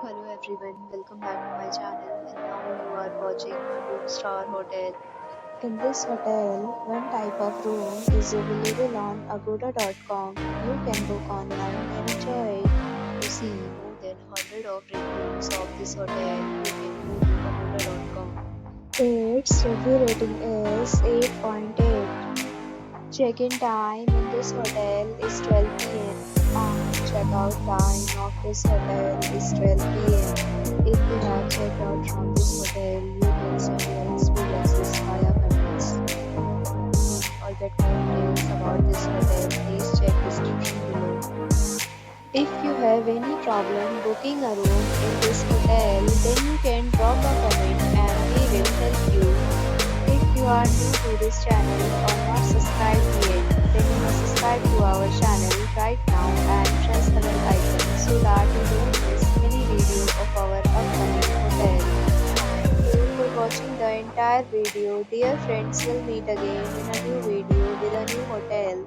Hello everyone, welcome back to my channel and now you are watching a 2-star hotel. In this hotel, one type of room is available on agoda.com. You can book online and enjoy it. To see more than 100 of reviews of this hotel, you can go to agoda.com. Its review rating is 8.8. Check-in time in this hotel is 12 p.m. and check-out time of this hotel is 12 p.m. If you have checked out from this hotel, you can send your experiences via comments. Or get more details about this hotel, please check description below. If you have any problem booking a room in this hotel, then you can drop a comment and we will help you. If you are new to this channel or not subscribed yet, then you must subscribe to our channel right now and press the bell icon so that you don't miss any video of our upcoming hotel. Thank you for watching the entire video. Dear friends, we'll meet again in a new video with a new hotel.